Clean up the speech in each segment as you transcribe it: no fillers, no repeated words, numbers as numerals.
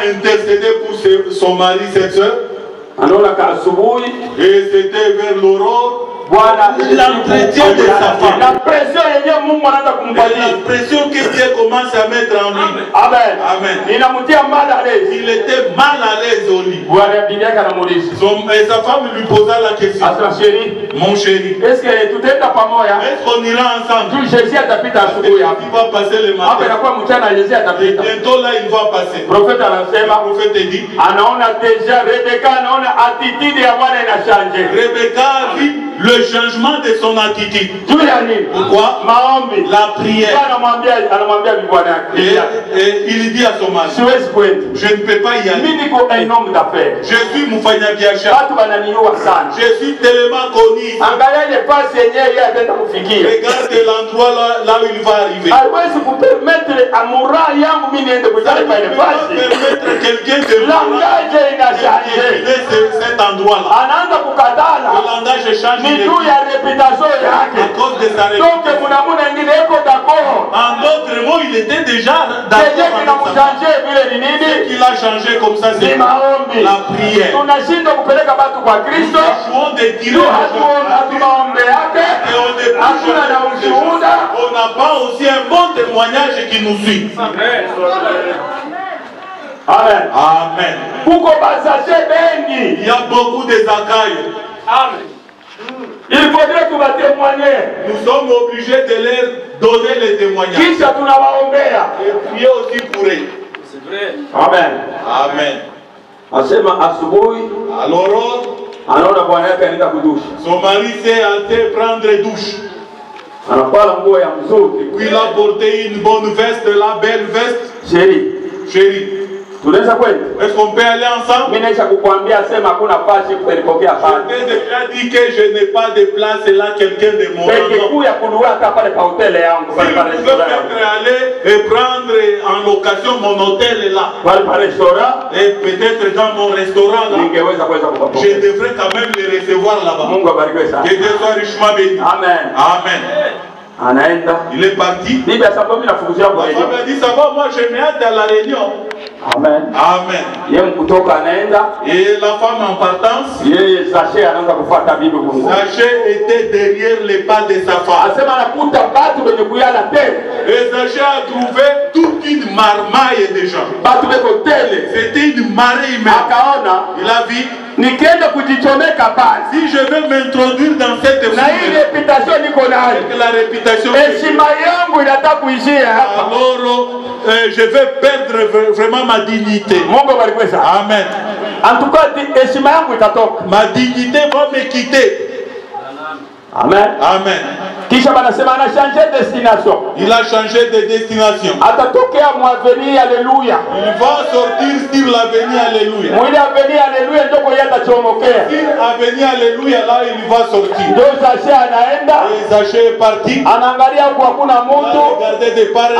Intercédé pour son mari, cette soeur. Et c'était vers l'aurore. Voilà l'entretien de sa femme. La pression que Dieu commence à mettre en lui. Amen. Amen. Il était mal à l'aise au lit. Et sa femme lui posa la question. Mon chéri, est-ce qu'on ira ensemble? Il va passer le matin. Et bientôt là, il va passer. Le prophète dit, Rebecca a vu le changement de son attitude. Pourquoi? La prière. Et il dit à son mari, je ne peux pas y aller. Je suis Moufanya Biacha. Je suis tellement connu. Regarde l'endroit là où il va arriver. Ça ne peut pas permettre quelqu'un de cet endroit-là. Le langage change. À cause de sa réputation. En d'autres mots, il était déjà d'accord. Ce qu'il a changé comme ça, c'est la prière. Nous échouons de tirer on n'a pas aussi un bon témoignage qui nous suit. Amen. Amen. Il y a beaucoup de Zakaïs. Amen. Il faudrait que vous témoigner. Nous sommes obligés de leur donner les témoignages. Et prier aussi pour eux. C'est vrai. Amen. Amen. Alors, son mari s'est allé prendre douche. Et puis il a porté une bonne veste, la belle veste. Chérie. Est-ce qu'on peut aller ensemble? Je t'ai déjà dit que je n'ai pas de place là, quelqu'un de mon nom. Si vous pouvez peut-être aller et prendre en location mon hôtel là. Et peut-être dans mon restaurant là. Je devrais quand même les recevoir là-bas. Que Dieu soit richement béni. Amen. Amen. Il est parti. La femme a dit, ça va, moi je m'ai hâte à la réunion. Amen. Amen. Et la femme en partance, Zachée était derrière les pas de sa femme. Et Zachée a trouvé toute une marmaille de gens. C'était une marée humaine. Il a vu. Si je veux m'introduire dans cette foule, avec la réputation, alors je vais perdre vraiment ma dignité. Amen. En tout cas, ma dignité va me quitter. Amen. Il a changé de destination. Il va sortir sur l'avenir Alléluia. Sur l'avenir Alléluia, là il va sortir. Et Zachée est parti. Il a regardé de part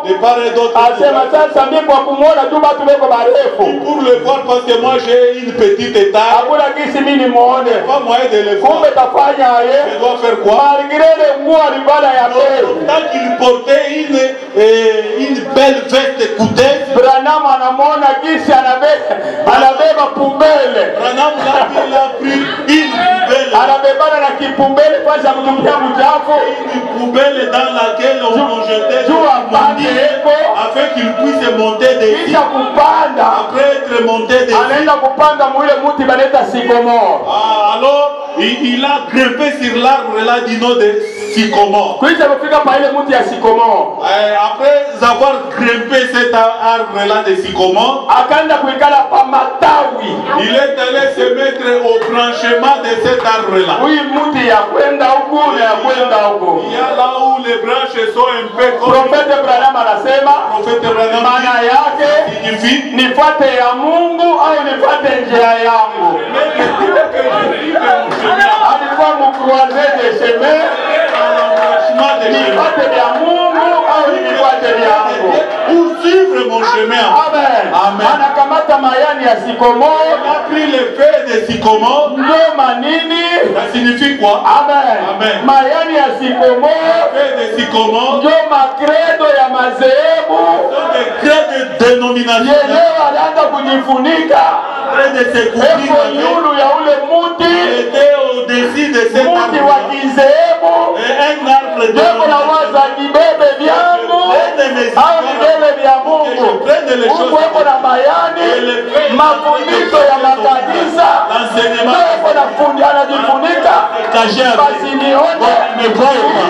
et d'autre. Pour le voir parce que moi j'ai une petite taille. Pas moyen de le voir. Je dois faire quoi? Tant qu'il portait une belle veste coûteuse, Branham il a pris une poubelle dans laquelle on jetait afin qu'il puisse monter dessus. Après être monté dessus, alors il a grimpé sur l'arbre là du nom de sycomore. Après avoir grimpé cet arbre là de sycomore, il est allé se mettre au branchement de cet arbre là. Il y a là où les branches sont un peu comme le prophète Branham signifie nifuate ya Mungu au nifuate njia yangu. Alikuwa mkroise de chemin, nifuate ya Mungu au nifuate yangu. Pour suivre mon chemin. Amen. Amen. Anakamata mayani ya sycomore. On a pris les feuilles de sycomore. Ndio manini? Ça signifie quoi? Amen. Amen. Mayani ya sycomore. Les feuilles de sycomore. Ndio makredo ya madhehebu. Sont des crêtes de dénomination. Yenyewe alianza kujifunika. De se couvrir yulu ya ule muti. était au-dessus de cet arbre. Muti wa kizehebu. Et un arbre de Ndio kuna waza nibebe vyangu au nibebe vya Mungu. Mungu yuko na bayani, mafundisho ya makanisa. Mungu anajifunika. Basi nione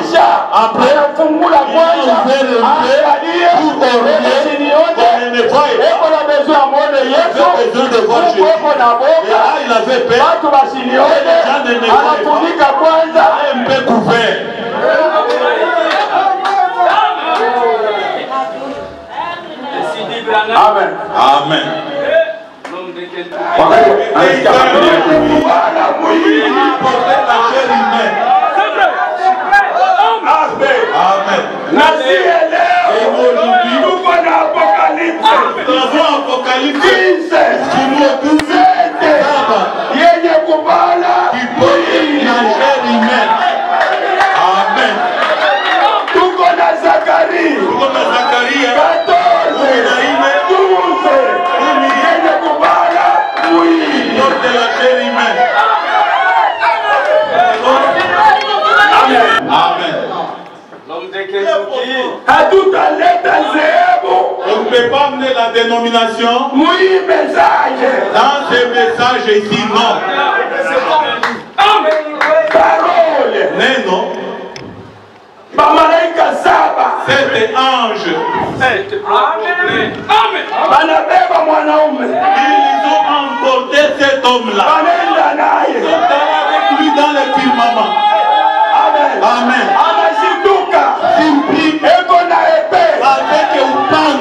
kisha anafungula kwanza. Angalie basi nione. Yuko na bezo ya muone Yesu. Mungu yuko na boga. Watu basi nione. Anafunika kwanza. Amen. Amen. On ne peut pas amener la dénomination dans ce message ici, non. Parole. Non. Cet ange. Ils ont emporté cet homme-là. Ils sont allés avec lui dans le firmament. Amen. Avec upanga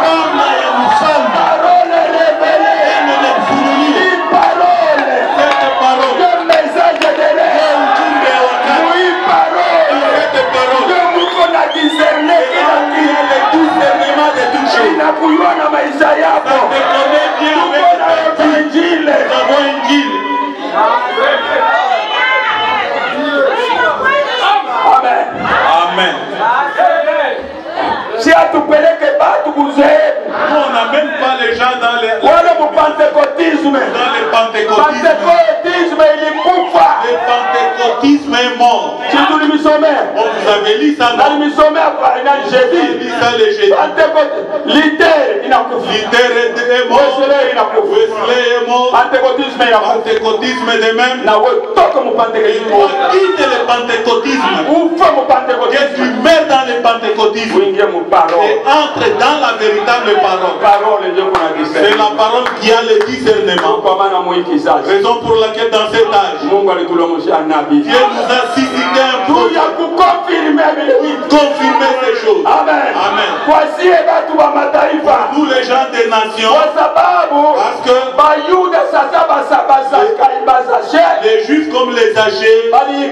kama ya mfalme. Cette parole. Ujumbe wa wakati. Cette parole. Il y a le discernement de toutes choses. Ça te connaît bien avec Injili. Nous avons Injili. Amen. Si atupeleke batu kuzehebu. On n'amène pas les gens dans les pentecôtisme. Dans le pentecôtisme. Pentecôtisme ilikufa. Le pentecôtisme est mort. Si tulimisomea. On vous avait lu ça, non? Nalimisomea kwa jeudi. Ça le jeudi. Litere inakufa. Litere est mort. Wesley inakufa. Wesley est mort. Pentecôtisme inakufa. Pentecôtisme de même. Na wewe toka mu pentecôtisme. Quitte le pentecôtisme. Ufa mu pentecôtisme. Tu mets dans le pentecôtisme. Uingie mu parole. Et entre dans la véritable parole. C'est la parole qui a le discernement. Raison pour laquelle dans cet âge, Dieu nous a suscité un projet pour confirmer ces choses. Amen. Amen. Nous les gens des nations, parce que les juifs comme les âgés avaient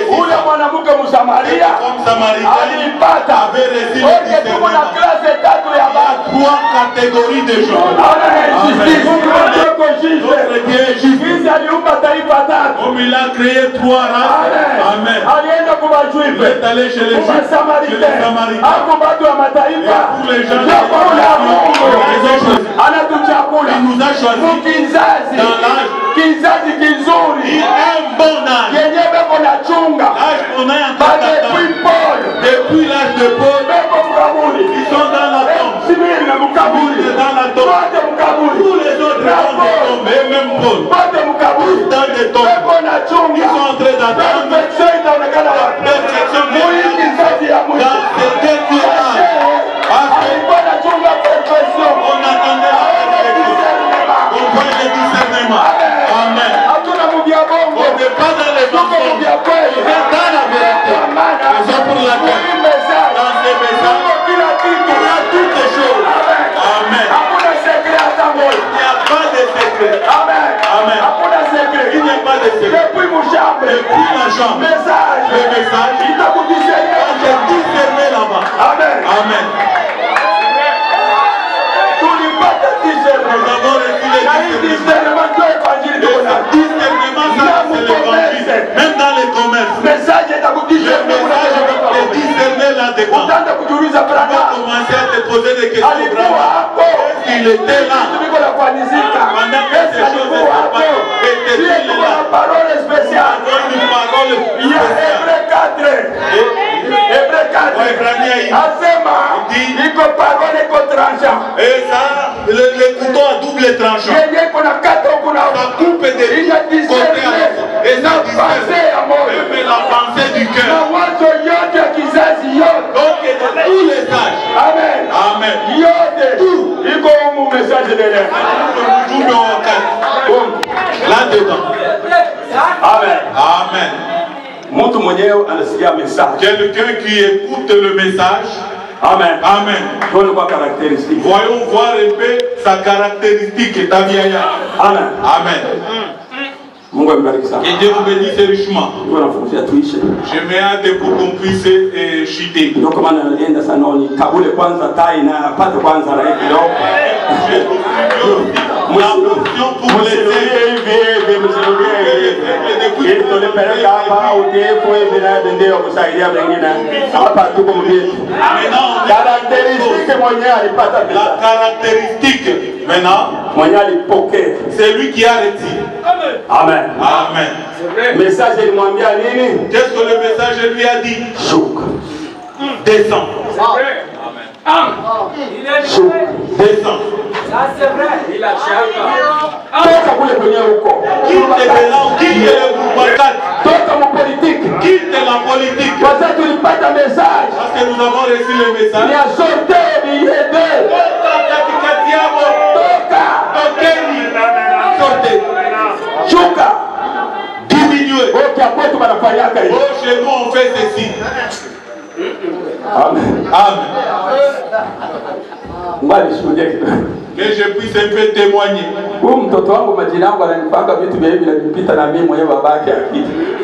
reçu comme Samaritains avaient reçu le discernement. Il y a 3 catégories de gens. Notre Dieu est juste. Comme il a créé 3 races. Amen. Il est allé chez les Juifs, chez les Samaritains, et pour les gens il nous a choisis dans l'âge. Il est un bon âge. L'âge qu'on a en train d'attendre. Depuis l'âge de Paul, ils sont dans la tombe. Ils sont dans la tombe. Tous les autres sont des tombes. Et même Paul, dans des tombes. Ils sont en train d'attendre la perfection de Dieu dans ce dernier âge. Parce qu'on attendait la perfection. On voit le discernement. Amen. On n'est pas dans les mensonges. On est dans la vérité. Raison pour laquelle dans ces messages, il y a toutes les choses. chambre. Message. Le message. Il t'a pour discerner. J'ai discerné là-bas. Amen. Amen. Tous les pas de discernement. Nous avons reçu les discernements. Discernement, ça c'est l'évangile. Même dans les commerces. Message est à vous discerner. Le message est discerné là-dedans. On va commencer à te poser des questions. Est-ce qu'il était là? Pendant que ces choses se passent, était-il là? La parole spéciale. Une parole Il y a Hébreu 4. Hébreu 4. Asema. Il faut parole et tranchant. Et ça, le couteau à double tranchant. Ça coupe des côtés à l'autre. Et ça discerne même la pensée du cœur. Donc, il y a tous les sages. Amen. Amen. Tout. Il faut un message de l'air. Là-dedans. Amen. Amen. Quelqu'un qui écoute le message. Amen. Amen. Voyons voir un peu sa caractéristique. Amen. Amen. Et Dieu vous bénisse richement. Je mets hâte pour qu'on puisse chuter. L'option pour les la caractéristique maintenant, c'est lui qui a retiré. Amen. Amen. Message de Mwambia nini? Qu'est-ce que le message lui a dit? Descends. Amen. Descends. Ça c'est vrai. Il a quitte la politique. Parce que nous avons reçu le message. Diminuez. Oh, chez nous on fait ceci. Amen. Que je puisse un peu témoigner.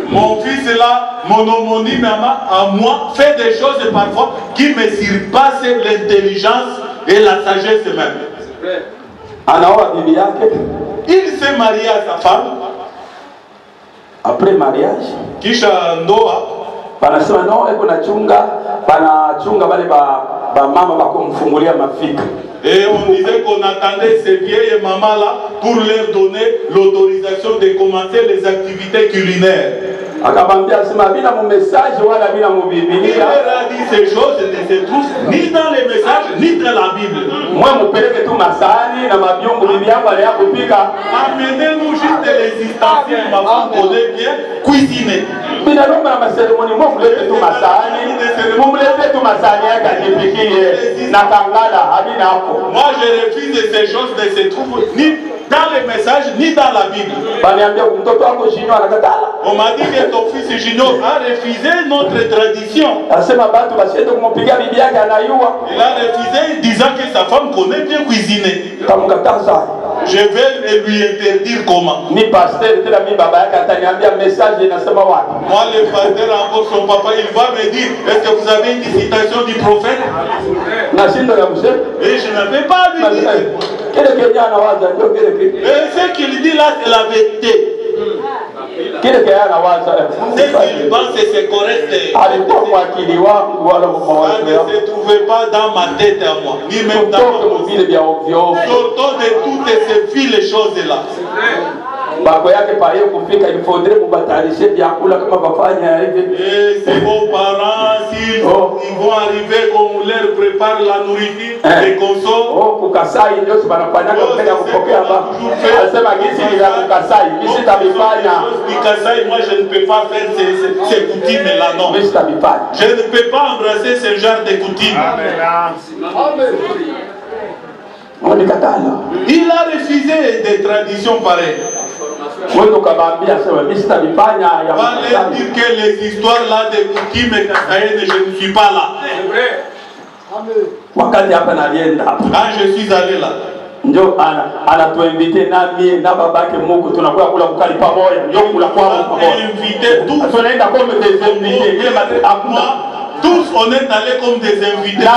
Mon fils là, mon homonyme à moi, fait des choses parfois qui me surpassent l'intelligence et la sagesse même. Il s'est marié à sa femme. Après mariage, kisha ndoa panasema no eko panachunga wale ba mama bakumfungulia mafika. Et on disait qu'on attendait ces vieilles mamans là pour leur donner l'autorisation de commencer les activités culinaires. Akabambia sema bila mu message wala bila mu Biblia. Il leur a dit ces choses ne se trouvent ni dans les messages ni dans la Bible. Moi mupeleke tu masani na mabyungu bibi yangu ali yakupika. Amenez-nous juste les ustensiles, ma femme connaît bien cuisiner. Bila nomba na maseremoni mo mulete tu masani. Mulete tu masani yakanipikie na kangala abina hapo. Moi je refuse ces choses ne se trouvent ni dans les messages ni dans la Bible. On m'a dit que ton fils Junior a refusé notre tradition. Il a refusé disant que sa femme connaît bien cuisiner. Je vais lui interdire comment? Moi le pasteur encore son papa il va me dire est-ce que vous avez une citation du prophète? Et je n'avais pas lui dire. Et ce qu'il dit là c'est la vérité. Ce qu'il pense c'est correct. Ça ne se trouvait pas dans ma tête à moi, ni même dans ma vie. Sortons de toutes ces viles choses là. Et ces beaux parents, s'ils vont arriver, qu'on leur prépare la nourriture, les consoles. Moi je ne peux pas faire ces coutumes là, non. Je ne peux pas embrasser ce genre de coutumes. Il a refusé des traditions pareilles. On va leur dire que les histoires là de coutumes et kasaïennes, je ne suis pas là. Quand je suis allé là, Ndio anatuinvite na mie na babake Mungu tunakuwa kula kukali pamoja. Ndio kula kwa pamoja. Inviter tous. Tunaenda comme des invités. Ile matri tous on est allés comme des invités.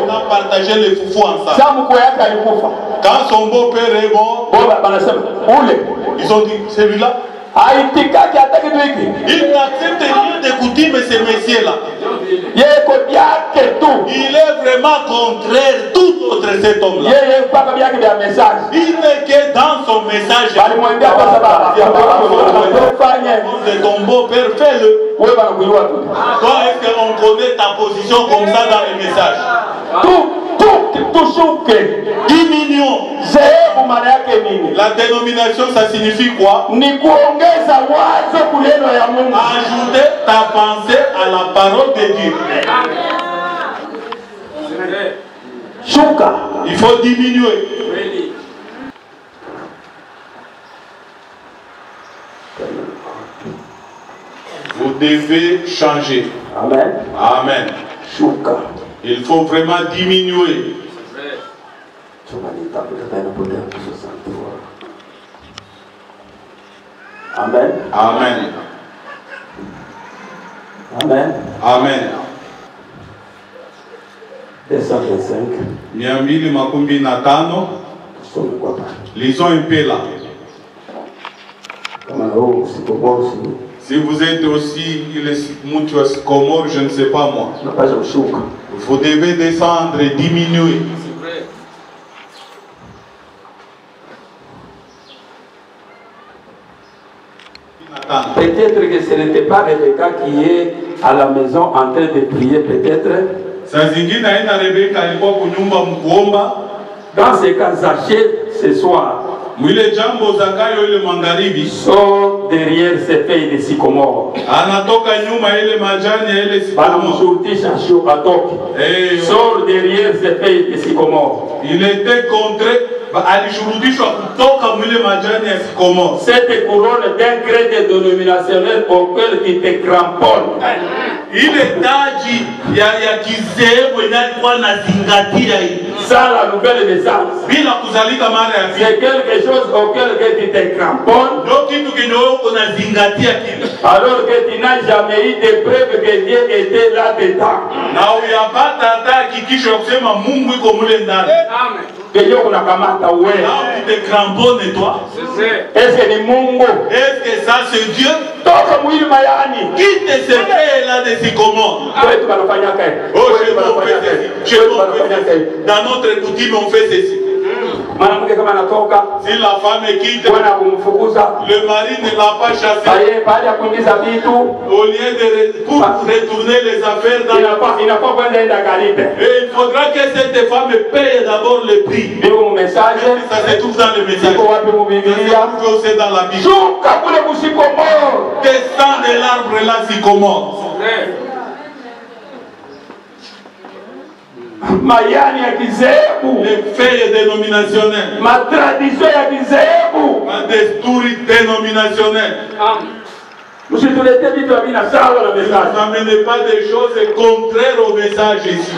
On a partagé les foufous ensemble. Ça mko yake alikufa. Quand son beau-père est mort, ils ont dit celui-là. Il n'accepte rien de coutume ce monsieur-là. Il est vraiment contraire tout autre cet homme-là. Il n'est que dans son message. De ton beau-père, fais-le. Toi, est-ce qu'on connaît ta position comme ça dans les messages? Diminuons. La dénomination, ça signifie quoi? Ajouter ta pensée à la parole de Dieu. Il faut diminuer. Vous devez changer. Amen. Amen. Il faut vraiment diminuer. Amen. Amen. Amen. Amen. 225. Miambili makumi na tano. Lisons un peu là. Si vous êtes aussi Comore, je ne sais pas moi. Vous devez descendre et diminuer. Peut-être que ce n'était pas Rebecca qui est à la maison en train de prier, peut-être. Dans ce cas, Zachée, ce soir, sort derrière ses feuilles de sycomore. Sort derrière ses feuilles de sycomore. Il était contraint. Cette couronne d'un crédit dénominationnel auquel tu te cramponnes. Ça, la nouvelle naissance. C'est quelque chose auquel tu te cramponnes. Alors que tu n'as jamais eu de preuve que Dieu était là-dedans. Que Dieu vous nakamata ouais. Tu te cramponnes toi. Est-ce que ni Mungu? Est-ce que ça c'est Dieu? Toka mwili mayani. Qui te se fait là de ces commandes? Dans notre coutume on fait ceci. Si la femme quitte, le mari ne l'a pas chassé. Au lieu de retourner les affaires dans et il faudra que cette femme paye d'abord le prix. Ça se trouve dans le message. Ça se trouve aussi dans la Bible. Descends de l'arbre là, sycomore. Mayani ya kizebu, les feuilles dénominationnelles, ma tradition ya kizebu, ma desturi dénominationnelle. Vous n'amenez pas des choses contraires au message ici.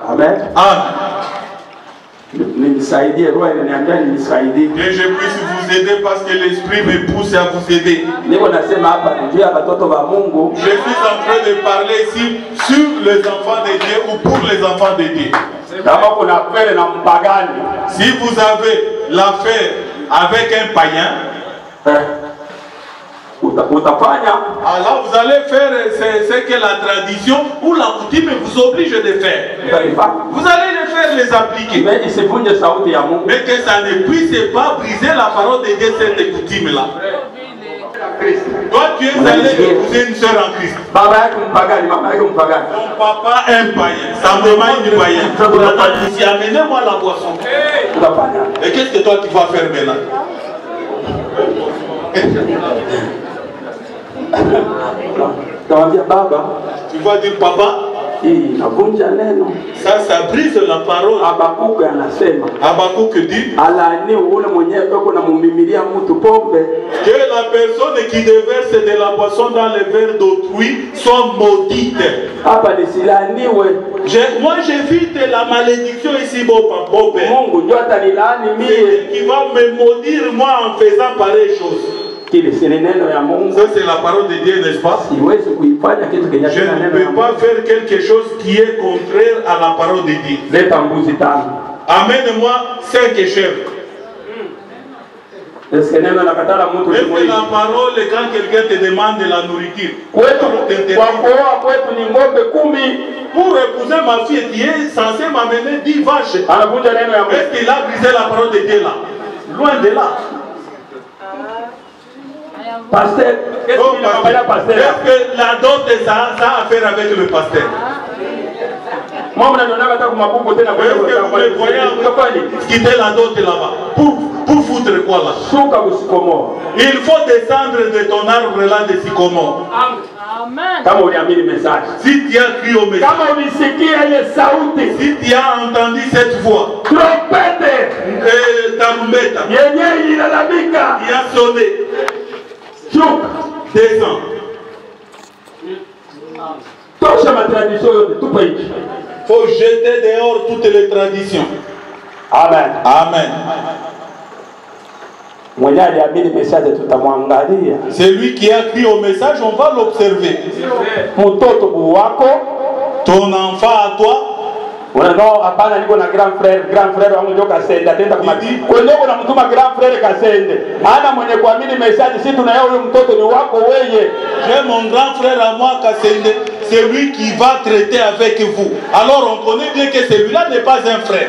Amen. Amen. Que je puisse vous aider parce que l'esprit me pousse à vous aider. Je suis en train de parler ici sur les enfants de Dieu ou pour les enfants de Dieu. Si vous avez l'affaire avec un païen, alors vous allez faire ce que la tradition ou la coutume vous oblige de faire. Vous allez les faire, les appliquer. Mais que ça ne puisse pas briser la parole de Dieu, cette coutume-là. Toi, tu es allé épouser une soeur en Christ. Ton papa est un païen. Sa maman est une païenne. Amenez-moi la boisson. Et qu'est-ce que toi tu vas faire maintenant? Tu vas dire papa. Ça brise la parole. Habakkuk dit que la personne qui déverse de la boisson dans les verres d'autrui soit maudite. Moi j'évite la malédiction ici, mon père. Qui va me maudire moi en faisant pareille chose. Ça c'est la parole de Dieu, n'est-ce pas? Je ne peux pas faire quelque chose qui est contraire à la parole de Dieu. Amène-moi 5 chèvres. Est-ce que la parole, quand quelqu'un te demande de la nourriture, pour épouser ma fille, tu es censé m'amener 10 vaches. Est-ce qu'il a brisé la parole de Dieu là? Loin de là. Pasteur, qu'est-ce que la dot ça a à faire avec le pasteur? Moi, je ne quitter la dot là-bas. Pour foutre quoi là? Il faut descendre de ton arbre là de sycomore. Amen. Si tu as crié au message, si tu as entendu cette voix, tarumbeta, il a sonné. Descends. Faut jeter dehors toutes les traditions. Amen. Amen. C'est lui qui a crié au message, on va l'observer. Ton enfant à toi. Non, hapana, niko na grand frère wangu ndio Kasende atenda kumati. Kwa hiyo kuna mtuma grand frère Kasende. Ana mwenye kuamini message si tuna yeye mtoto ni wako wewe. J'ai mon grand frère à moi Kasende, c'est lui qui va traiter avec vous. Alors on connaît bien que celui-là n'est pas un frère.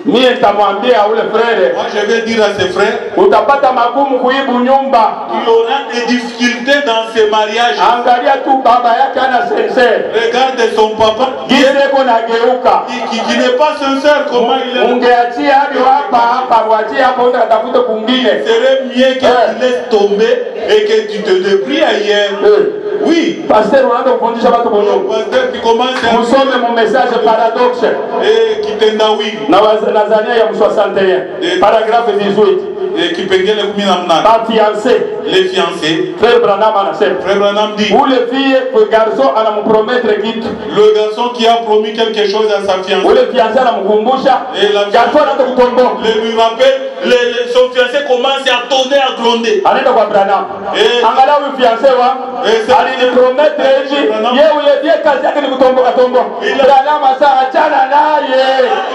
Mie nitamwambia ule frère. Moi je vais dire à ses frères, utapata magumu kuibu nyumba. Il aura des difficultés dans ce mariage. Angalia tu baba yake ana sincère. Regarde son papa qui n'est pas sincère, comment il est. Ungeachia hadi hapa waachia hapo utatafuta kwingine. Serait mieux que tu laisses tomber et que tu te débrouilles ailleurs. Oui. Pasteur, unaanza kufundisha watu bongo. Pasteur, tu commences à musome mon message paradoxe. Et qui t'endawi. Nazania ya 61. Paragraphe 18. Et qui pengele kumina mnana. Ba fiancé. Les fiancés. Frère Branham anasema. Frère Branham dit. Ou les filles, le garçon anampromettre kitu. Le garçon qui a promis quelque chose à sa fiancée. Ou le fiancé anamkumbusha. Et la garçon anaanza kutomboa. Le lui rappelle, son fiancé commence à tonner, à gronder. Anaenda kwa Branham. Angalau le fiancé wa alinipromettre hivi. Yeye ule kazi yake ni kutomboa tomboa. Branham asa achana naye.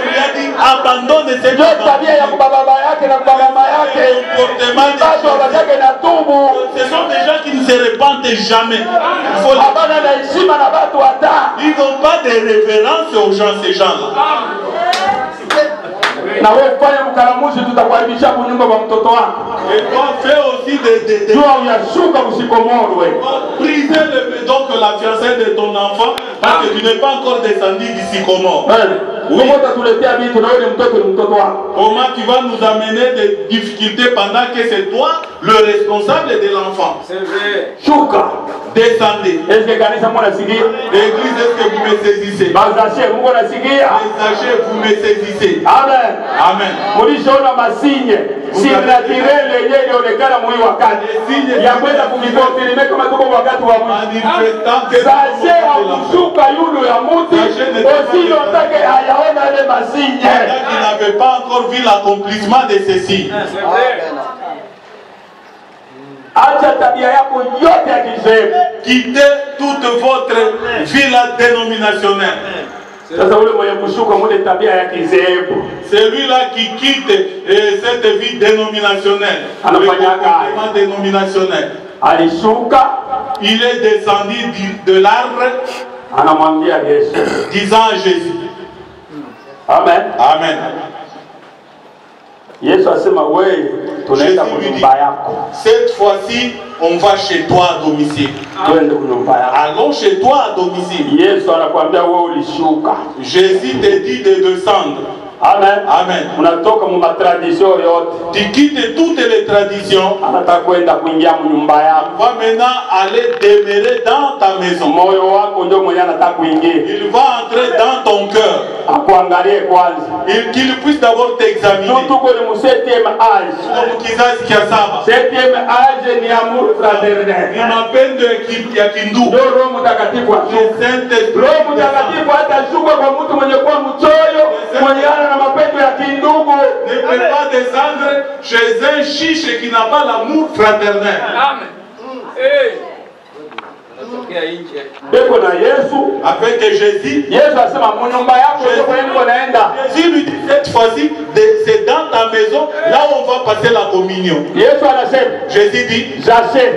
Il a dit abandonne cette tabia ya baba yake na mama yake. Ce sont des gens qui ne se repentent jamais. Ils n'ont pas de révérence aux gens, ces gens-là. Et toi, fais aussi des briser donc la fiancée de ton enfant parce que tu n'es pas encore descendu du sycomore. Oui. Comment tu vas nous amener des difficultés pendant que c'est toi le responsable de l'enfant? C'est vrai. Descendez. L'église, est-ce que vous me saisissez? Les sachets, vous me saisissez. Amen. Amen. Qui n'avait pas encore vu l'accomplissement de ceci. Quittez toute votre vie dénominationnelle. Celui-là qui quitte cette vie dénominationnelle, il est descendu de l'arbre disant à Jésus. Amen. Amen. Jésus lui dit, cette fois-ci, on va chez toi à domicile. Allons chez toi à domicile. Jésus te dit de descendre. Amen. Amen. Unatoka mu tradition yote. Tu quittes toutes les traditions. Anataka kwenda kuingia nyumba yako. Va maintenant aller demeurer dans ta maison. Moyo wako ndio mwenye anataka kuingia. Il va entrer dans ton cœur. Akuangalie kwanza. Qu'il puisse d'abord t'examiner. Tuko ni mu 7e âge. Comme kizazi kia saba. 7e âge ni amour fraternel. Ni mapendo ya kindugu. Ndio Roho Mtakatifu ashuka. Roho Mtakatifu atashuka kwa mtu mwenye kuwa mchoyo, mwenye ana na mapendo ya kindugu. Ne peut pas descendre chez un chiche qui n'a pas l'amour fraternel. Amen. Hey. Beko na Yesu. Avec Jésus. Yesu asema mnyumba yako ndio naenda. Jésus lui dit cette fois-ci, c'est dans ta maison, là où on va passer la communion. Yesu anasema. Jésus dit. Zakai.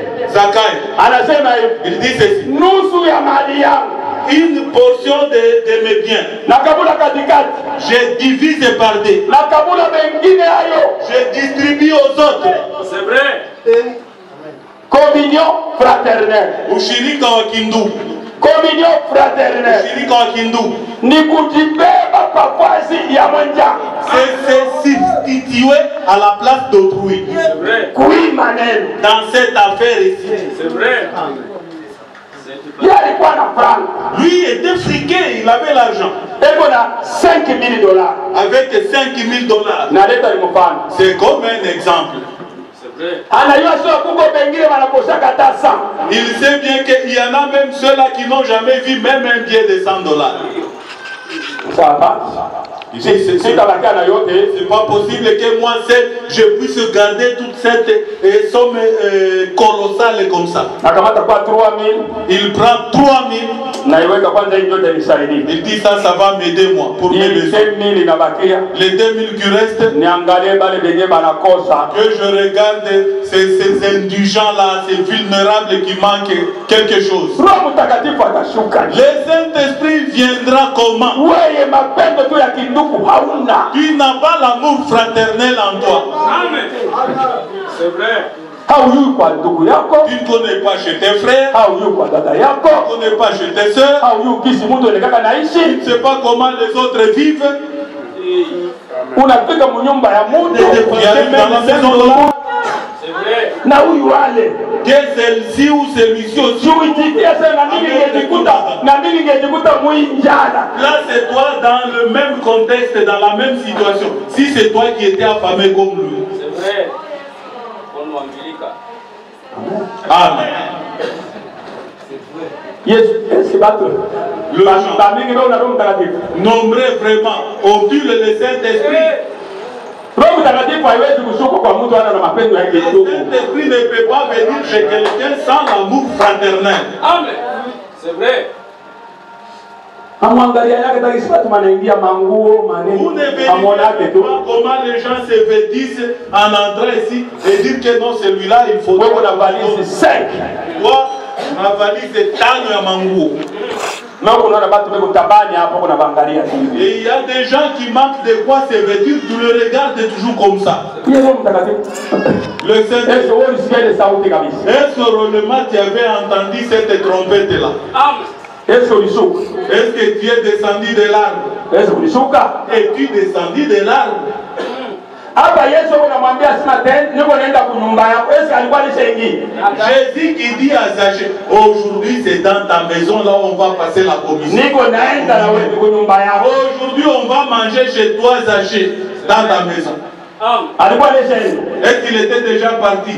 Anasema il dit ceci. Nusu ya mali yangu. Une portion de mes biens. Nakabula katikati. Je divise par deux. Nakabula mengine hayo. Je distribue aux autres. C'est vrai. Communion fraternelle. Ushirika wa kindugu. Communion fraternelle. Ushirika wa kindugu. Ni kujibeba papazi ya mwenzako. C'est se substituer à la place d'autrui. C'est vrai. Kui maneno. Dans cette affaire ici. C'est vrai. Lui était friqué, il avait l'argent. $5,000. Avec $5,000. C'est comme un exemple. Il sait bien qu'il y en a même ceux-là qui n'ont jamais vu même un billet de $100. Ça va? C'est pas possible que moi seul je puisse garder toute cette somme colossale comme ça. Il prend 3,000. Il dit ça va m'aider moi pour mes besoins. Les 2,000 qui restent, que je regarde ces indigents là, ces vulnérables qui manquent quelque chose. Le Saint-Esprit viendra comment? Tu n'as pas l'amour fraternel en toi. Amen. C'est vrai. Tu ne connais pas chez tes frères. Tu ne connais pas chez tes soeurs. Tu ne sais pas comment les autres vivent. C'est vrai. Que celle-ci ou celui-ci aussi. Là, c'est toi dans le même contexte, dans la même situation. Si c'est toi qui étais affamé comme lui. C'est vrai. Amen. Nombreux vraiment ont-ils le Saint-Esprit. Le Saint-Esprit ne peut pas venir chez quelqu'un sans l'amour fraternel. Amen. C'est vrai. Vous ne verrez pas comment les gens se vêtissent en entrant ici et dire que non, celui-là, il faut... Ma valise est tano ya manguo. Et il y a des gens qui manquent de quoi se vêtir, tu le regardes toujours comme ça. Le Saint-Esprit. Est-ce que réellement tu avais entendu cette trompette-là? Est-ce que tu es descendu de l'arbre? Es-tu descendu de l'arbre? Jésus qui dit à Zachée, aujourd'hui c'est dans ta maison là où on va passer la communion. Aujourd'hui on va manger chez toi Zachée, dans ta maison. Est-ce qu'il était déjà parti?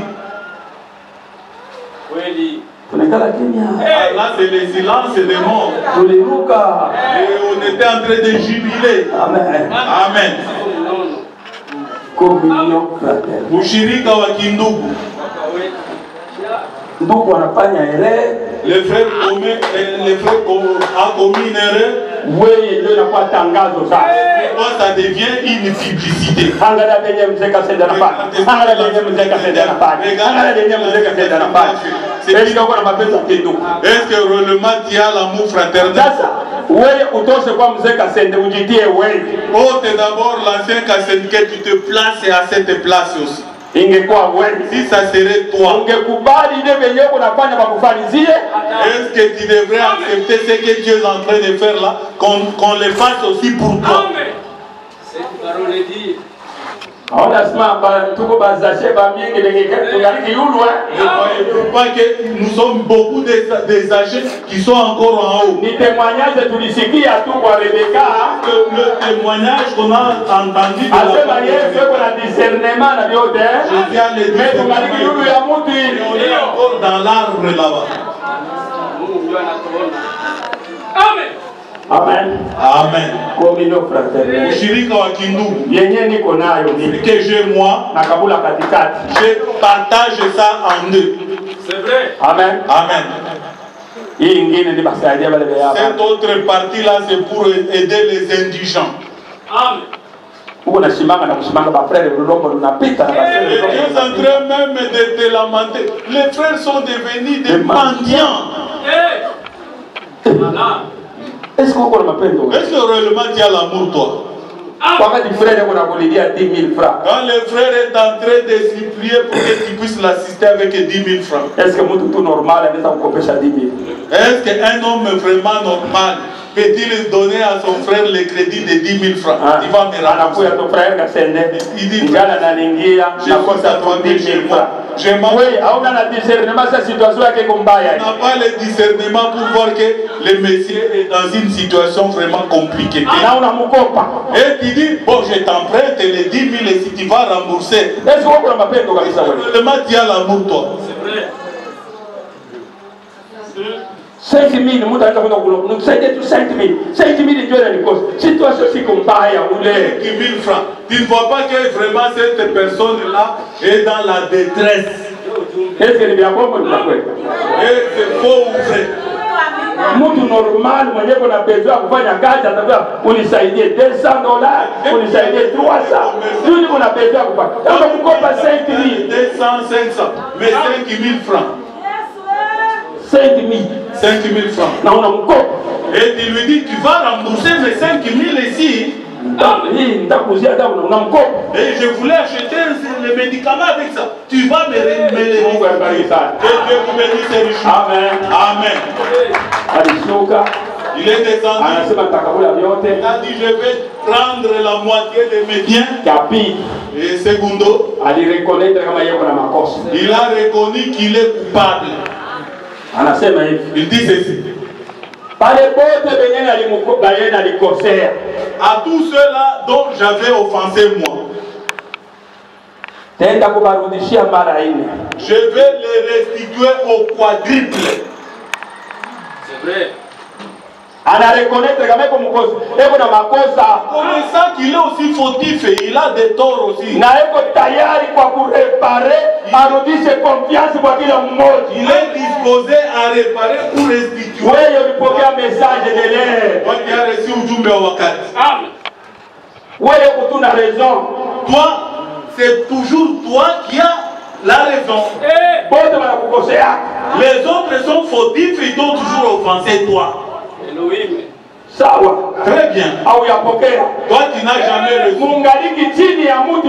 Oui. Là c'est le silence des morts. Et on était en train de jubiler. Amen. Communion fraternelle. Ushirika wa kindugu. Ndugu wanafanya erreur. Les frères ont commis une erreur. Oui, ndio inakuwa tangazo sasa. Toi ça devient une publicité. Angalia venye mzee kasenda nafanya. Angalia venye mzee kasenda nafanya. Angalia venye mzee kasenda nafanya. Est-ce qu'on a mapenzi kindugu? Est-ce que réellement tu as l'amour fraternel? Sasa wewe utoshe kwa mzee kasende ujitie wewe. Ôte d'abord l'ancien kasende que tu te places à cette place aussi. Ingekuwa wewe. Si ça serait toi. Ungekubali ile venye unafanya bakufanizie. Est-ce que tu devrais accepter ce que Dieu est en train de faire là, qu'on le fasse aussi pour toi? Amen. parole dit. On a ce moment, tout le monde a acheté par mingi les gars, tu regardes qui loin. Ne voyez pas que nous sommes beaucoup des âgés qui sont encore en haut. Ni témoignage de Tulisiki à tout pour Rebecca. Le témoignage qu'on a entendu de la parole. Ceux qu'on a discernement dans l'autre. Je viens les dire. Mais tu regardes qui loin. On est encore dans l'arbre là-bas. Amen. Amen. Amen. Communion fraternelle. Ushirika wa kindugu. Yenye niko nayo ni que j'ai moi. Nakabula katikati. Je partage ça en deux. C'est vrai. Amen. Amen. Hii ingine ni basaidia wale baya. Cette autre partie là c'est pour aider les indigents. Amen. Uko na shimanga na kushimanga ba frère Lulombo lunapita na basaidia. Et Dieu est en train même de te lamenter. Les frères sont devenus des mendiants. Est-ce que uko na mapendo? Est-ce que réellement tu as l'amour toi? Quand les frères qu'on a volé à 10 000 francs. Quand le frère est en train de supplier pour que tu puisses l'assister avec 10 000 francs. Est-ce que tout normal est en compétition à 10 000? Est-ce qu'un homme vraiment normal peut-il donner à son frère le crédit de 10 000 francs? Il va me rembourser. Il dit, je pense à toi 10 000 francs. Oui, on a le discernement, cette situation est comme ça. On n'a pas le discernement pour voir que le monsieur est dans une situation vraiment compliquée. Et tu dis, bon, je t'emprunte les 10 000 et si tu vas rembourser. Est-ce qu'on m'a fait comme ça? Vraiment, tu as l'amour, toi. C'est vrai. 5 000, nous savons 5 000. 5 000 Dieu a une cause. Situation si comme ça, il y a 5 000 francs. Tu ne vois pas que vraiment cette personne-là est dans la détresse. Est-ce que c'est bien bon? Et c'est faux ou vrai? Mtu normal mwenye kuna besoin kufanya kazi atakuwa unisaidie $200, unisaidie 300. Ndio kuna besoin kufanya. Kama mkopa 5 000, 200, 500, mais 5 000 francs. 5 000. 5 000 francs. Non, on a et tu lui dis, tu vas rembourser mes 5 000 ici. Et je voulais acheter les médicaments avec ça. Tu vas me les rembourser. Que Dieu vous bénisse et richement. Amen. Amen. Il est descendu. Il a dit, je vais prendre la moitié de mes biens. Et secondo, il a reconnu qu'il est coupable. Il dit ceci. À tous ceux-là dont j'avais offensé moi, je vais les restituer au quadruple. C'est vrai. Connaissant qu'il est aussi fautif et il a des torts aussi. Il est disposé à réparer pour restituer. Toi qui as reçu ujumbe wa wakati. Toi, c'est toujours toi qui as la raison. Les autres sont fautifs et t'ont toujours offensé toi. Sawa. Très bien. Toi qui n'as jamais reçu. Tu es encore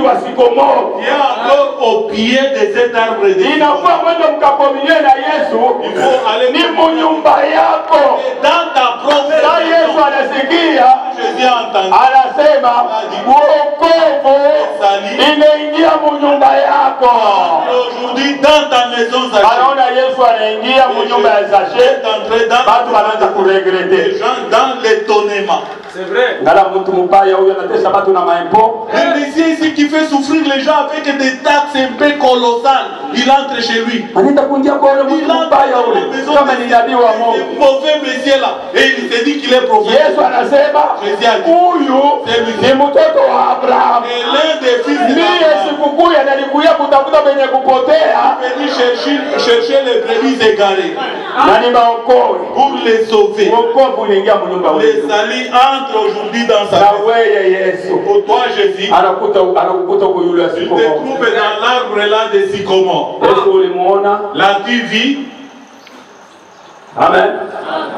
au pied de cet arbre de vie. Il faut aller dans ta propre maison. Jésus a entendu. Aujourd'hui dans ta maison, les gens dans l'étonnement. C'est vrai. Le Messie ici qui fait souffrir les gens avec des taxes un peu colossales, il entre chez lui. Il entre dans la maison de mauvais Messie là. Et il s'est dit qu'il est prophète. Jésus a dit, c'est l'un des fils de venu chercher les brebis égarées pour les sauver. Les salis entrent aujourd'hui dans sa maison. Pour toi, Jésus, il te trouve dans l'arbre là de sycomore. L'as-tu vu? Amen.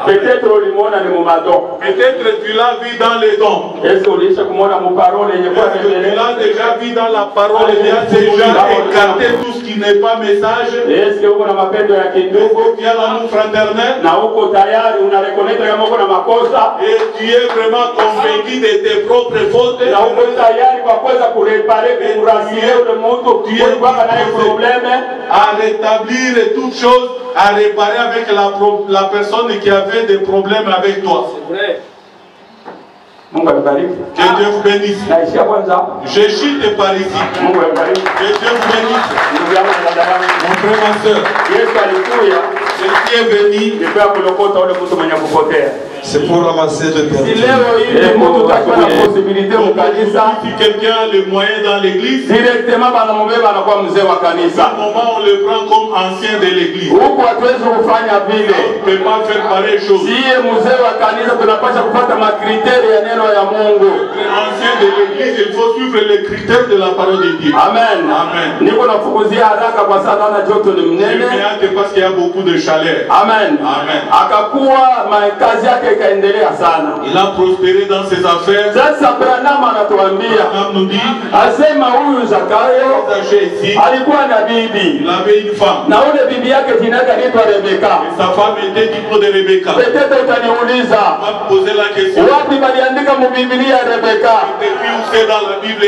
Peut-être ulimuona ni mumadon. Peut-être tu l'as vu dans les dons. Est-ce que ulisha kumuona mu parole yenye kwa révélé? Tu l'as déjà vu dans la parole, il a déjà écarté tout ce qui n'est pas message. Est-ce que uko na mapendo ya kindugu? Tu as l'amour fraternel. Na uko tayari unarekoneta kama uko na makosa? Et tu es vraiment convaincu de tes propres fautes. Na uko tayari kwa kuweza kureparer kurasilia ule mtu ulikuwa naye problème à rétablir toutes choses, à réparer avec la personne qui avait des problèmes avec toi. C'est vrai. Que Dieu vous bénisse. Je chute par ici. Que Dieu vous bénisse. Mon frère, ma soeur. Jésus est venu. C'est pour ramasser le perdus. Si quelqu'un a les moyens dans l'église, directement à un moment on le prend comme ancien de l'église. On ne peut pas faire pareille chose. Ancien de l'église, il faut suivre les critères de la parole de Dieu. Amen. Amen. Je me hâte parce qu'il y a beaucoup de chaleur. Amen. Amen. Il a prospéré dans ses affaires. Nous dit, il avait une femme. Et sa femme était du nom de Rebecca. On va poser la question. Depuis où c'est dans la Bible?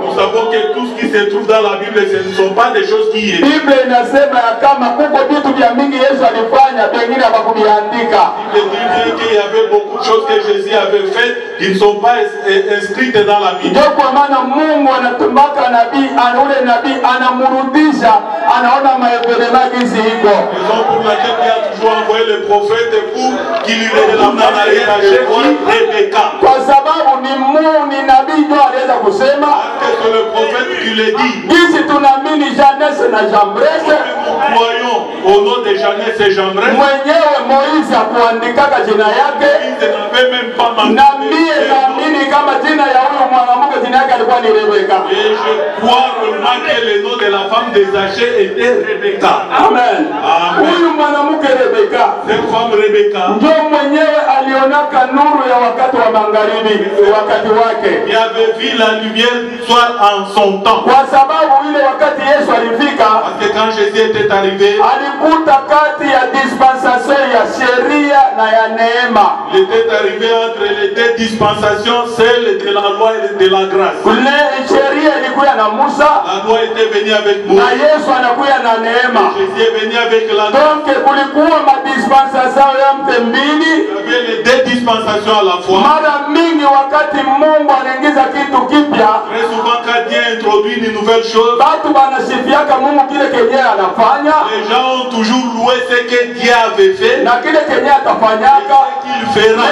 Nous savons que tout ce qui se trouve dans la Bible, ce ne sont pas des choses qui y existent. Il dit qu'il y avait beaucoup de choses que Jésus avait faites qui ne sont pas inscrites dans la Bible. Raison pour laquelle il a toujours envoyé le prophète pour qu'il lui révèle en arrière à chaque fois Rebecca. Parce que c'est le prophète qui le dit. Nous croyons au nom de Jeannès et Jambres. Moïse n'avait même pas mentionné. Et je crois vraiment que le nom de la femme de Zachée était Rebecca. Amen. Cette femme Rebecca qui avait vu la lumière du soir en son temps. Parce que quand Jésus était arrivé, il était arrivé entre les deux dispensations, celle de la loi et de la grâce. La loi était venue avec Moïse. Jésus est venu avec la grâce. Il y avait les deux dispensations à la fois. Très souvent quand Dieu introduit une nouvelle chose, les gens ont toujours loué ce que Dieu avait fait, ce qu'il fera.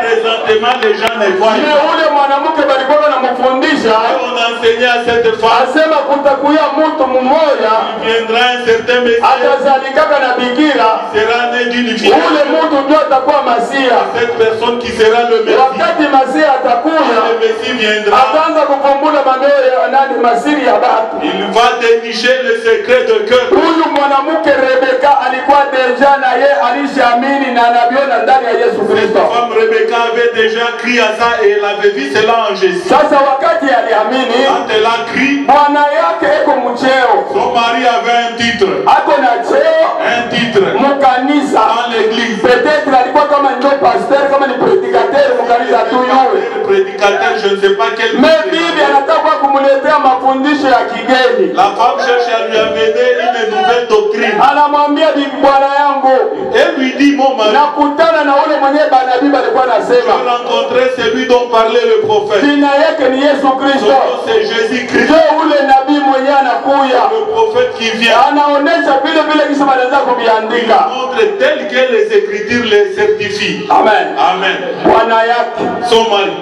Présentement les gens ne voient pas. On a enseigné à cette femme, il viendra un certain Messie, il sera né d'une fille. Cette personne qui sera le Messie, le Messie viendra. Il va dénicher le secret de cœur. La femme Rebecca avait déjà crié à ça et elle avait vu cela en Jésus. Quand elle a crié, son mari avait un titre. Un titre dans l'église. Le prédicateur, je ne sais pas quel. La femme cherche à lui amener une nouvelle doctrine. Elle lui dit, mon mari, je rencontrais celui dont parlait le prophète. C'est Jésus-Christ. Le prophète qui vient. Il montre tel que les Écritures les certifient. Amen. Amen. Son mari.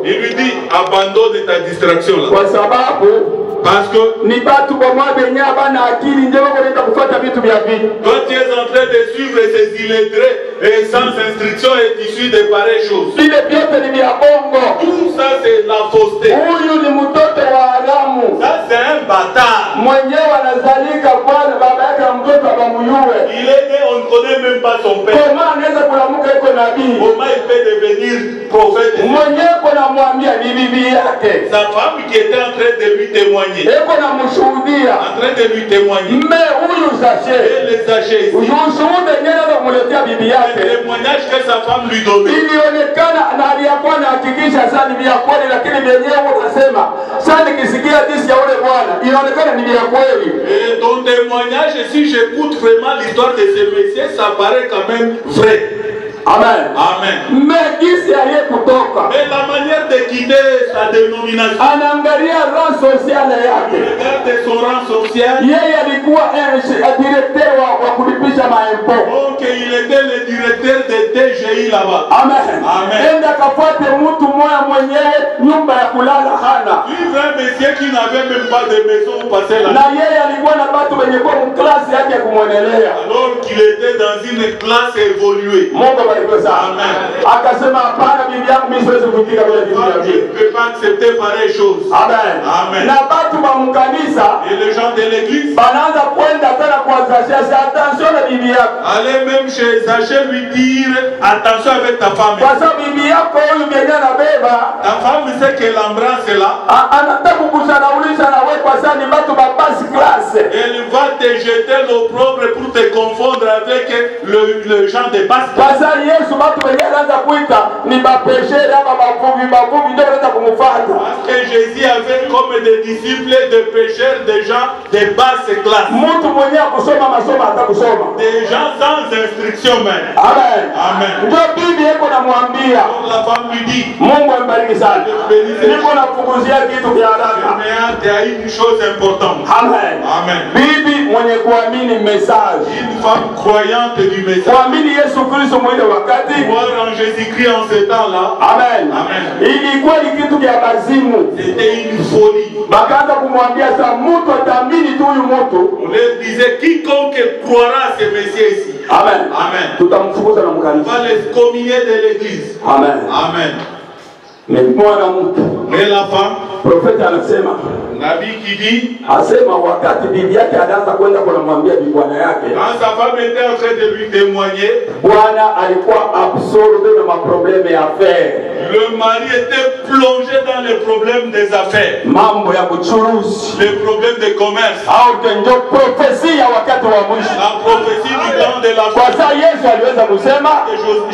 Il lui dit, abandonne ta distraction là. Parce que ni batu bomwa benye abana akili ndio wanaenda kufuata vitu vya vitu. Toi tu es en train de suivre ces illettrés et sans instruction et issus de pareilles choses. Vile vyote ni vya bongo. Tout ça c'est la fausseté. Huyu ni mtoto wa haramu. Ça c'est un bâtard. Mwenyewe anazalika kwa baba yake na mtoto abamuyue. Il est né, on ne connaît même pas son père. Comment anaweza kulamuka iko nabii? Comment il peut devenir prophète? Mwenyewe kuna mwambia ni bibi yake. Sa femme qui était en train de lui témoigner. Eko na mshuhudia. En train de lui témoigner. Mais huyu Zaché. Et les Zaché ici. Huyu shuhuda yenyewe anamuletea bibi yake. Le témoignage que sa femme lui donnait. Ilionekana na aliyakuwa anahakikisha sana ni vya kweli, lakini vyenyewe unasema sasa nikisikia disi ya ule bwana inaonekana ni vya kweli. Et ton témoignage, si j'écoute vraiment l'histoire de ce messieurs, ça paraît quand même vrai. Amen. Amen. Mais disi aliyekutoka. Mais la manière de quitter sa dénomination. Anaangalia rang social yake. Regarde son rang social. Yeye alikuwa directeur wa kulipisha maempo. Donc il était le directeur de TGI là-bas. Amen. Amen. Enda kafuate mtu mmoja mwenyewe nyumba ya kulala hana. Suivre un monsieur qui n'avait même pas de maison où passer la nuit. Na yeye alikuwa na watu wenye kwa klasi yake kumwendelea. Alors qu'il était dans une classe évoluée. Mungu barikiwe sana. Amen. Akasema hapana, bibi yangu mimi siwezi kuitika bila bibi yangu. Je ne peux pas accepter pareille chose. Amen. Amen. Na watu wa mkanisa Et les gens de l'église banaanza kwenda tena kuanzisha attention na bibi yako. allez même chez Zaché lui dire attention avec ta femme. Kwa sababu bibi yako huyu mwenye anabeba Ta femme sait qu'elle embrasse là. anataka kukushanaulisha na wewe kwa sababu ni watu wa basi class. Elle va te jeter l'opprobre pour te confondre avec le genre de basse. Kwa sababu Yesu watu wenye anaanza kuita ni bapeshere hapa bavuvi ndio wanaanza kumfuata. Parce que Jésus avait comme des disciples de pécheurs, des gens de basse classe. Mtu mwenye kusoma masomo atakusoma. Des gens sans instruction même. Amen. Amen. Ndio bibi yako namwambia. Donc la femme lui dit, Mungu ambariki sana. Niko nakufunguzia kitu kia haraka. il y a une chose importante. Amen. Amen. Bibi mwenye kuamini message. Une femme croyante du message. Kuamini Yesu Kristo mwile wakati. Croire en Jésus-Christ en ce temps-là. Amen. Amen. Ilikuwa ni kitu kia bazimu. C'était une folie. Bakaanza kumwambia sasa mtu ataamini tu huyu mtu. On leur disait quiconque croira à ce Messie ici. Amen. Amen. Tutamfukuza na On mkanisa. va les communier de l'église. Amen. Amen. Mwana mtu. Mais la femme, Profeti anasema Nabii qui dit, asema wakati bibi yake anaanza kwenda kunamwambia bibi bwana yake. quand sa femme était en train de lui témoigner, Bwana alikuwa absorbe na maprobleme ya affaire. le mari était plongé dans les problèmes des affaires, Mambo ya kuchuruzi. les problèmes de commerce, Au ndio profesia wakati wa mwisho. la prophétie du temps de la Kwa fin. sababu Yesu aliweza kusema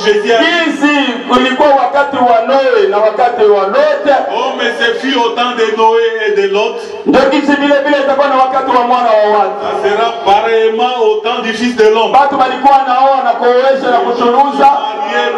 Jésus a dit, hizi kulikuwa wakati wa Noe na wakati wa Lot. oh mais ce fut au temps de Noé et de Lot, Ndio kisi vile vile itakuwa na wakati wa mwana wa watu. ça sera pareillement au temps du fils de l'homme. Watu walikuwa naoa na kuoesha na kuchuruza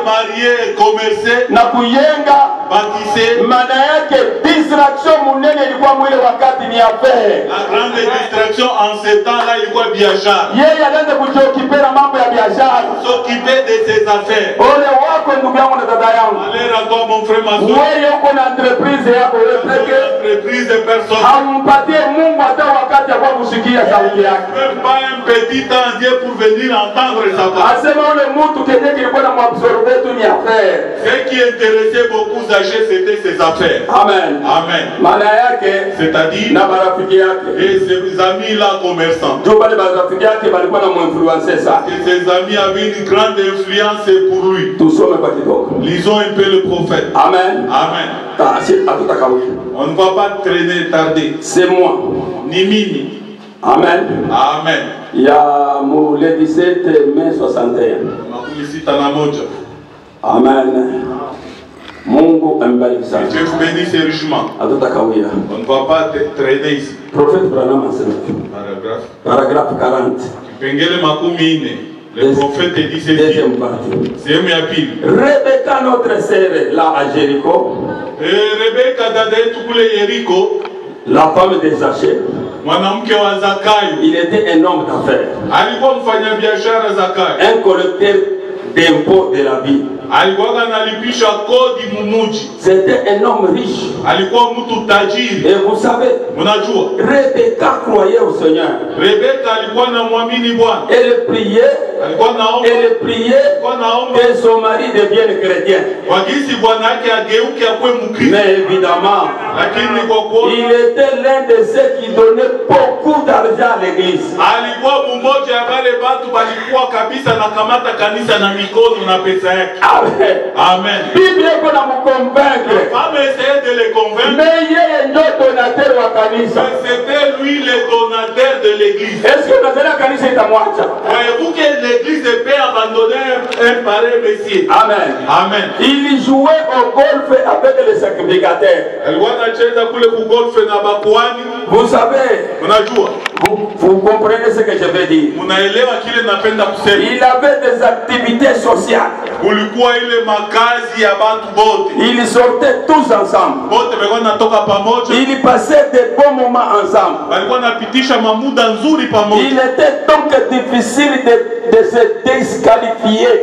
Marié, commercer, na kuyenga. bâtisser. Maana yake distraction munene ilikuwa mwile wakati ni affaire. La grande distraction en ce temps-là, il voit biashara. Yeye anaanza kujiokipera mambo ya biashara. S'occuper de ses affaires. Ole wako ndugu yangu na dada yangu. Allez à toi mon frère, ma soeur. Wewe uko na entreprise yako wewe peke. Entreprise de personnes. Hampatie Mungu hata wakati wa kusikia sauti yake. Même pas un petit temps Dieu pour venir entendre sa voix. Asema ole mtu kenye kilikuwa na mwabsorbe tu ni affaire. Ce qui intéressait beaucoup Zaché, c'était ses affaires. Amen. Amen. Maana yake C'est-à-dire, na marafiki yake. et ses amis-là commerçants. Ndio wale marafiki yake walikuwa na muinfluencer sana. Et ses amis avaient une grande influence pour lui. Tusome kwa kidogo. Lisons un peu le prophète. Amen. Amen. Si hatutakawia. On ne va pas traîner, tarder. C'est moi. Ni mimi. Amen. Amen. Il y a le 17 mai 61. Makumi sita na moja. Amen. Mungu ambariki sana. Dieu vous bénisse richement. Hatutakawia. On ne va pas traîner ici. Prophète Branham anasema. Paragraphe 40. Kipengele makumi ine. Le prophète dit ceci. Deuxième partie. Sehemu ya pili. Rebecca notre sœur là à Jéricho. Rebeka dada yetu kule Yeriko, La femme de Zaché. mwanamke wa Zakayo, Il était un homme d'affaires. alikuwa mfanya biashara Zakayo. Un collecteur d'impôts de la vie. C'était un homme riche. Et vous savez, Rebecca croyait au Seigneur. Elle priait que son mari devienne chrétien. Mais évidemment, il était l'un de ceux qui donnaient beaucoup d'argent à l'église. Amen. Amen. Bible qu'on a me convaincre. La femme essayait de les convaincre. Mais il y a un donateur à Kanisa. C'était lui le donateur de l'église. Est-ce que vous avez la Kanisa est à moi? Voyez-vous que l'église peut abandonner un pareil messie? Amen. Amen. Il jouait au golf avec les sacrificateurs. Vous savez, vous comprenez ce que je veux dire. Il avait des activités sociales. Ils sortaient tous ensemble. Ils passaient des bons moments ensemble. Il était donc difficile de se disqualifier.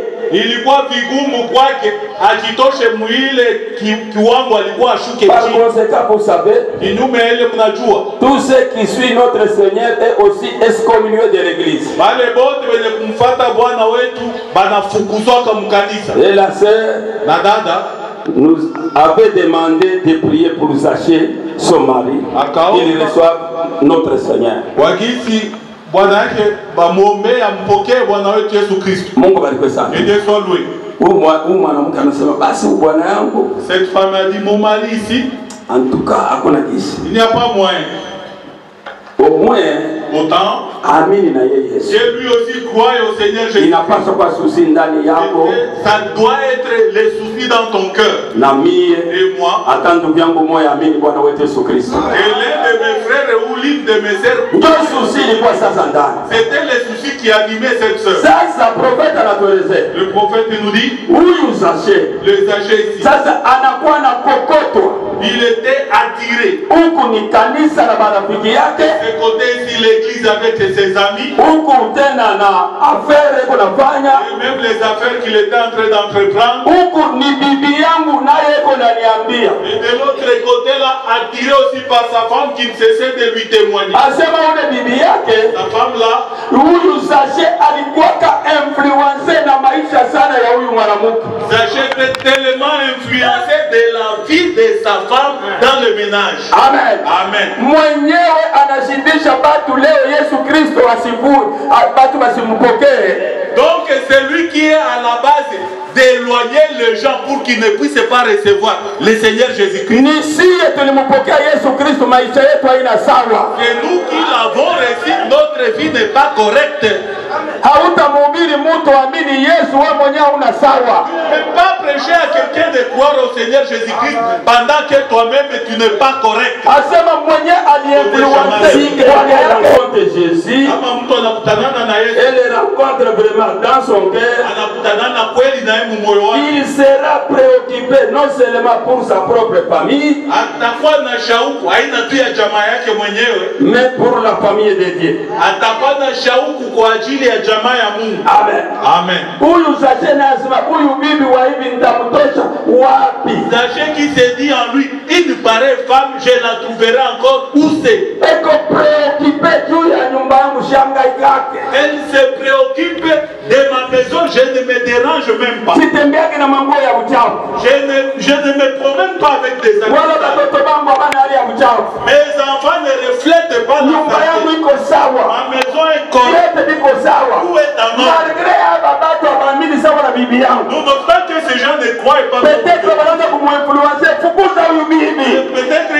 Par conséquent, vous savez, tous ceux qui suivent notre Seigneur est aussi excommunié de l'église. Et la sœur nous avait demandé de prier pour Zaché, son mari, qu'il reçoive notre Seigneur. Mungu bariki sana. Cette femme a dit, mon mari ici, en tout cas, il n'y a pas moyen. Au moins, autant, c'est lui aussi croit au Seigneur Jésus. Il n'a pas de souci dans les yako. Ça doit être les soucis dans ton cœur. Et moi, attends bien que moi amini Bwana wetu Yesu Kristo. Et l'un de mes frères ou l'une de mes sœurs, c'était les soucis qui animaient cette sœur. Le prophète nous dit, le Zaché ici, il était attiré. Ce côté ici, l'église avec ses amis. Et même les affaires qu'il était en train d'entreprendre. Et de l'autre côté là, attiré aussi par sa femme qui ne cessait de lui témoigner. Sa femme là, Zaché était tellement influencé de la vie de sa femme dans le ménage. Amen. Amen. Donc c'est lui qui est à la base d'éloigner les gens pour qu'ils ne puissent pas recevoir le Seigneur Jésus-Christ. Et nous qui l'avons reçu, notre vie n'est pas correcte. Tu ne peux pas prêcher à quelqu'un de croire au Seigneur Jésus-Christ pendant que toi-même tu n'es pas correct. Jésus, elle rencontre vraiment dans son cœur. Il sera préoccupé non seulement pour sa propre famille, mais pour la famille de Dieu. Amen. Amen. Sachez qui s'est dit en lui, une pareille femme, je la trouverai encore où c'est. Elle se préoccupe de ma maison, je ne me dérange même pas. Je ne me promène pas avec des amis. Mes enfants ne reflètent pas la santé. Ma maison est correcte. Où est ta mort? Nonobstant que ces gens ne croient pas. Peut-être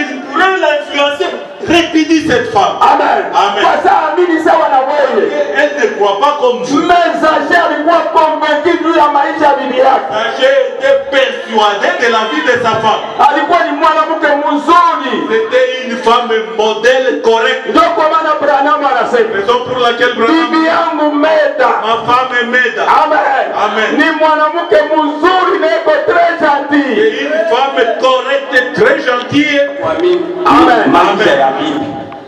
qu'ils pourraient l'influencer. Répudie cette femme. Amen. Amen. Elle ne croit pas comme vous. Zaché était persuadé de la vie de sa femme. C'était une femme modèle correcte. Raison pour laquelle ma femme m'aide. Amen. Amen. Et une femme correcte, très gentille. Amen. Amen.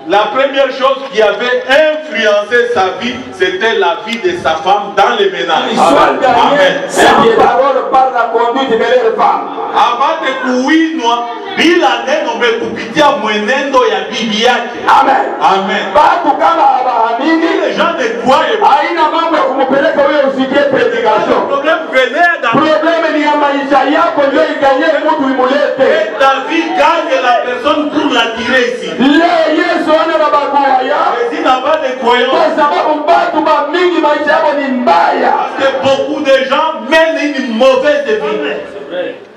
La première chose qui avait influencé sa vie, c'était la vie de sa femme dans les ménages. Amen. Sa parole par la conduite de leur femme. Abate kuinwa bila neno mekupitia mwenendo ya bibi yake. Amen. Amen. Watu kama hawaamini, Les gens ne croient pas. haina mambo ya kumpeleka wewe usikie predication. Le problème venait dans Problème ni ya maisha yako ndio iganye mtu imulete. et ta vie gagne la personne pour l'attirer ici. Leo Yesu ana babagua ya. Mais il n'a pas de croyance. Kwa sababu watu mingi maisha yao ni mbaya. Parce que beaucoup de gens mènent une mauvaise vie.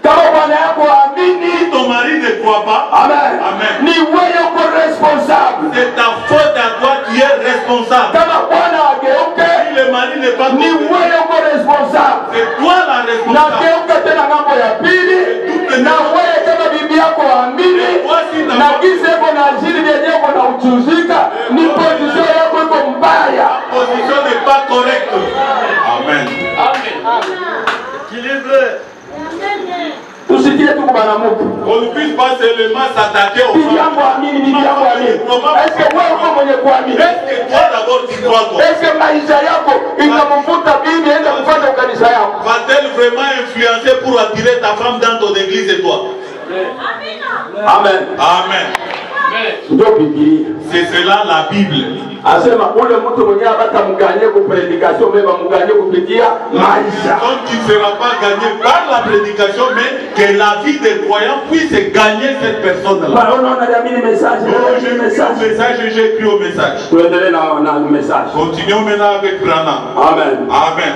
Kama bwana yako amini, Ton mari ne croit pas. amen. Amen. Ni wewe uko responsable. C'est ta faute à toi qui es responsable. Kama bwana ageuke, Si le mari n'est pas ni content, wewe uko responsable. c'est toi la Na responsable. geuka tena ngambo ya pili, na wewe kama bibi yako amini, na gize yako na ajili vyenyewe uko na uchuzika, ni position yako iko mbaya. Ta position n'est pas correcte. Amen. Tusikie tu kubana mtu. On ne puisse pas seulement s'attaquer aux Bibi femmes. yangu amini, bibi yangu amini. Est-ce que wewe uko mwenye kuamini? Est-ce que toi d'abord tu crois toi? Est-ce que maisha yako inamvuta bibi aende kufanya kanisa yako? Va-t-elle vraiment influencer pour attirer ta femme dans ton église et toi? Amen. Amen. Ndio Biblia. C'est cela la Bible. Asema ule mtu mwenye abata mganye ku predication mema mganye kupitia maisha. Donc tu ne seras pas gagné par la prédication, mais que la vie des croyants puisse gagner cette personne-là. Bwana unaona jamii message, J'ai écrit au message et j'ai écrit au message. tuendelee na message. Continuons maintenant avec Branham. Amen. Amen.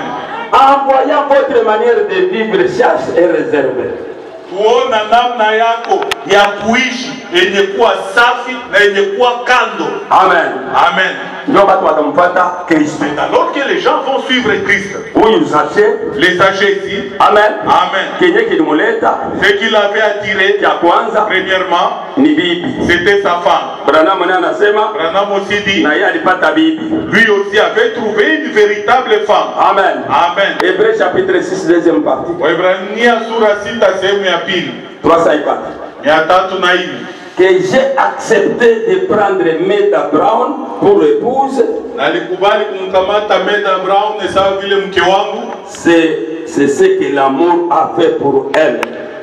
En voyant votre manière de vivre chaste et réservée. Kuona namna yako ya kuishi yenye kuwa safi na yenye kuwa kando. Amen. Amen. Ndio watu watamfuata Kristo. C'est alors que les gens vont suivre Christ. Huyu sashe. Les sachets ici. Amen. Amen. Kenye kilimuleta Ce qui l'avait attiré, cha kwanza premièrement, ni bibi. c'était sa femme. Branham naye anasema Branham aussi dit, na yeye alipata bibi. lui aussi avait trouvé une véritable femme. Amen. Amen. Hébreux chapitre 6 deuxième partie. Waebrania sura 6 sehemu ya pili 304. 304. Que j'ai accepté de prendre Meda Brown pour épouse. Nalikubali kumkamata Meda Brown sawa vile mke wangu. C'est ce que l'amour a fait pour elle.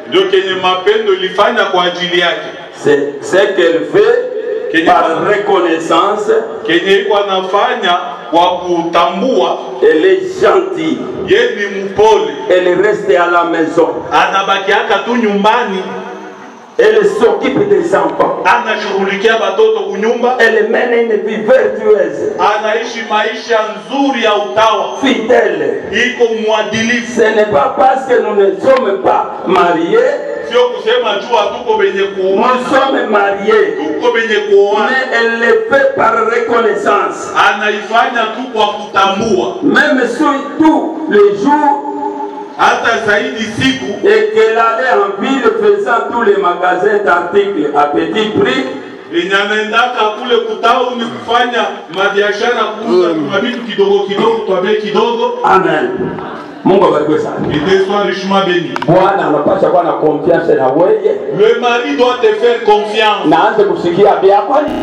Ndio kenye mapendo ilifanya kwa ajili yake. C'est ce qu'elle fait par reconnaissance. Kenye iko anafanya kwa kutambua. Elle est gentille. Yeye ni mpole. Elle reste à la maison. Anabakiaka tu nyumbani. Elle s'occupe des enfants. Anashughulikia watoto kunyumba. Elle mène une vie vertueuse. Anaishi maisha nzuri ya utawa. Fidèle. Iko mwadilifu. Ce n'est pas parce que nous ne sommes pas mariés. Sio kusema jua tuko benye kuoana. Nous sommes mariés. Tuko benye kuoana. Mais elle le fait par reconnaissance. Anaifanya tu kwa kutambua. Même surtout les jours. Hata zaidi siku. Et qu'elle allait en ville faisant tous les magasins d'articles à petit prix. Anaendaka kule kutauni kufanya mabiashara kuuza vitu kidogo kidogo kwa bei kidogo. Amen. Mungu abariki sana. Il soit richement béni. Bwana anapaswa kuwa na confiance na wewe. Le mari doit te faire confiance. Naanze kusikia bia kwani